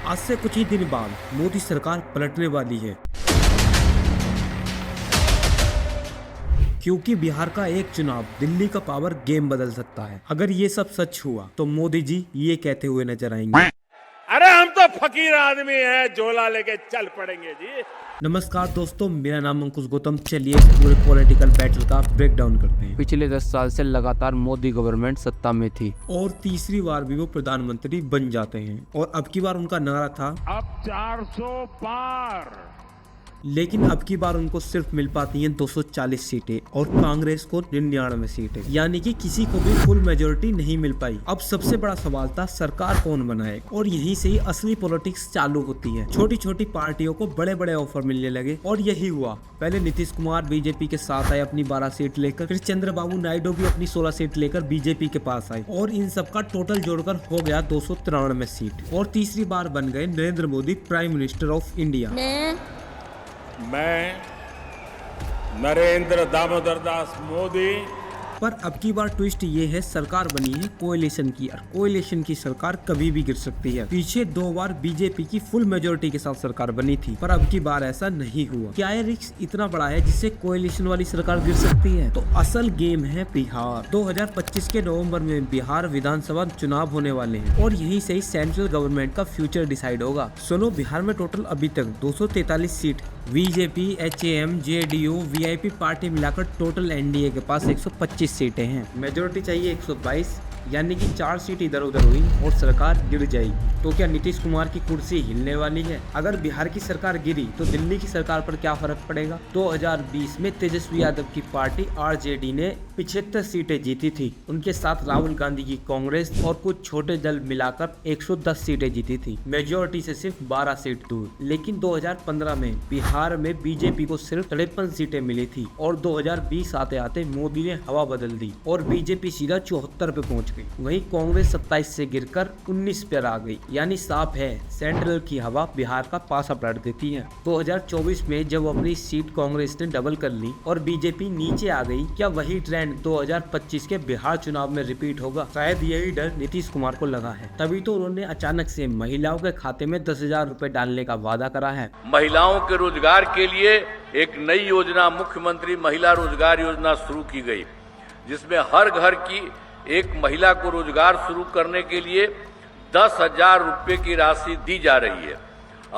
आज से कुछ ही दिन बाद मोदी सरकार पलटने वाली है, क्योंकि बिहार का एक चुनाव दिल्ली का पावर गेम बदल सकता है। अगर ये सब सच हुआ तो मोदी जी ये कहते हुए नजर आएंगे, अरे हम तो फकीर आदमी हैं, झोला लेके चल पड़ेंगे जी। नमस्कार दोस्तों, मेरा नाम अंकुश गौतम। चलिए इस पूरे पॉलिटिकल बैटल का ब्रेक डाउन करते हैं। पिछले 10 साल से लगातार मोदी गवर्नमेंट सत्ता में थी और तीसरी बार भी वो प्रधानमंत्री बन जाते हैं और अब की बार उनका नारा था अब 400 पार। लेकिन अब की बार उनको सिर्फ मिल पाती हैं 240 सीटें और कांग्रेस को 99 सीटें, यानी कि किसी को भी फुल मेजोरिटी नहीं मिल पाई। अब सबसे बड़ा सवाल था सरकार कौन बनाए, और यहीं से ही असली पॉलिटिक्स चालू होती है। छोटी छोटी पार्टियों को बड़े बड़े ऑफर मिलने लगे और यही हुआ। पहले नीतीश कुमार बीजेपी के साथ आए अपनी 12 सीट लेकर, फिर चंद्रबाबू नायडू भी अपनी 16 सीट लेकर बीजेपी के पास आए और इन सबका टोटल जोड़कर हो गया 293 सीट और तीसरी बार बन गए Narendra Modi prime minister of India. मैं नरेंद्र दामोदर दास मोदी। पर अब की बार ट्विस्ट ये है, सरकार बनी है कोएलिशन की, और कोएलिशन की सरकार कभी भी गिर सकती है। पीछे 2 बार बीजेपी की फुल मेजोरिटी के साथ सरकार बनी थी, पर अब की बार ऐसा नहीं हुआ। क्या ये रिस्क इतना बड़ा है जिससे कोएलिशन वाली सरकार गिर सकती है? तो असल गेम है बिहार। 2025 के नवंबर में बिहार विधानसभा चुनाव होने वाले हैं और यहीं से ही सेंट्रल गवर्नमेंट का फ्यूचर डिसाइड होगा। सुनो, बिहार में टोटल अभी तक 243 seat BJP, HAM, JDU, VIP party मिलाकर टोटल NDA के पास 125 सीटें हैं। मेजोरिटी चाहिए 122, यानी कि 4 सीट इधर उधर हुई और सरकार गिर जाएगी। तो क्या नीतीश कुमार की कुर्सी हिलने वाली है? अगर बिहार की सरकार गिरी तो दिल्ली की सरकार पर क्या फर्क पड़ेगा? 2020 में तेजस्वी यादव की पार्टी RJD ने 75 सीटें जीती थी। उनके साथ राहुल गांधी की कांग्रेस और कुछ छोटे दल मिलाकर 110 सीटें जीती थी, मेजोरिटी से सिर्फ 12 सीट दूर। लेकिन 2015 में बिहार में बीजेपी को सिर्फ 53 सीटें मिली थी और 2020 आते आते मोदी ने हवा बदल दी और बीजेपी सीधा 74 पे पहुंच गई। वहीं कांग्रेस 27 से गिरकर 19 पर आ गई। यानी साफ है, सेंट्रल की हवा बिहार का पासा पलट देती है। 2024 में जब अपनी सीट कांग्रेस ने डबल कर ली और बीजेपी नीचे आ गई, क्या वही ट्रेंड 2025 के बिहार चुनाव में रिपीट होगा? शायद यही डर नीतीश कुमार को लगा है, तभी तो उन्होंने अचानक से महिलाओं के खाते में 10,000 रुपए डालने का वादा करा है। महिलाओं के रोजगार के लिए एक नई योजना, मुख्यमंत्री महिला रोजगार योजना शुरू की गई, जिसमें हर घर की एक महिला को रोजगार शुरू करने के लिए 10,000 रुपए की राशि दी जा रही है।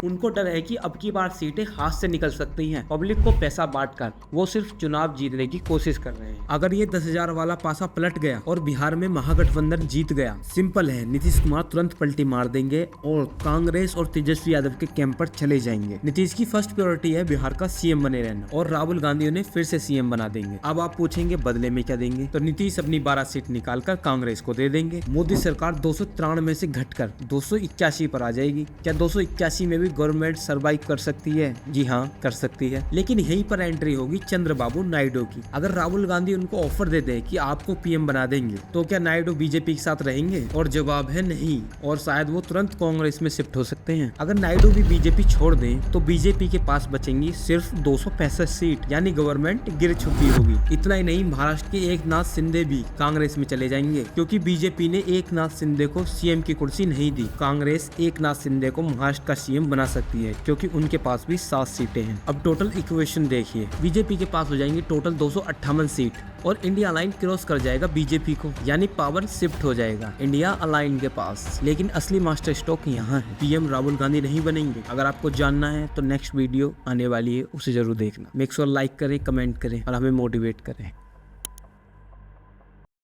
उनको डर है कि अब की बार सीटें हाथ से निकल सकती हैं। पब्लिक को पैसा बांटकर वो सिर्फ चुनाव जीतने की कोशिश कर रहे हैं। अगर ये 10,000 वाला पासा पलट गया और बिहार में महागठबंधन जीत गया, सिंपल है, नीतीश कुमार तुरंत पलटी मार देंगे और कांग्रेस और तेजस्वी यादव के कैंप पर चले जाएंगे। नीतीश की फर्स्ट प्रायोरिटी है बिहार का CM बने रहना और राहुल गांधी उन्हें फिर से CM बना देंगे। अब आप पूछेंगे बदले में क्या देंगे? तो नीतीश अपनी 12 सीट निकालकर कांग्रेस को दे देंगे। मोदी सरकार 293 से घटकर 281 पर आ जाएगी। क्या 281 में भी गवर्नमेंट सरवाइव कर सकती है? जी हाँ, कर सकती है, लेकिन यहीं पर एंट्री होगी चंद्रबाबू नायडू की। अगर राहुल गांधी उनको ऑफर दे दे कि आपको PM बना देंगे, तो क्या नायडू बीजेपी के साथ रहेंगे? और जवाब है नहीं, और शायद वो तुरंत कांग्रेस में शिफ्ट हो सकते हैं। अगर नायडू भी बीजेपी छोड़ दें तो बीजेपी के पास बचेंगी सिर्फ 265 सीट, यानी गवर्नमेंट गिर चुकी होगी। इतना ही नहीं, महाराष्ट्र के एकनाथ शिंदे भी कांग्रेस में चले जाएंगे, क्योंकि बीजेपी ने एकनाथ शिंदे को CM की कुर्सी नहीं दी। कांग्रेस एकनाथ शिंदे को महाराष्ट्र का CM बना सकती है, क्योंकि उनके पास भी 7 सीटें हैं। अब टोटल इक्वेशन देखिए, बीजेपी के पास हो जाएंगी टोटल 258 सीट और इंडिया अलाइन क्रॉस कर जाएगा बीजेपी को, यानी पावर शिफ्ट हो जाएगा इंडिया अलाइन के पास। लेकिन असली मास्टर स्ट्रोक यहाँ है, PM राहुल गांधी नहीं बनेंगे। अगर आपको जानना है तो नेक्स्ट वीडियो आने वाली है, उसे जरूर देखना। मेक श्योर लाइक करें, कमेंट करें और हमें मोटिवेट करें।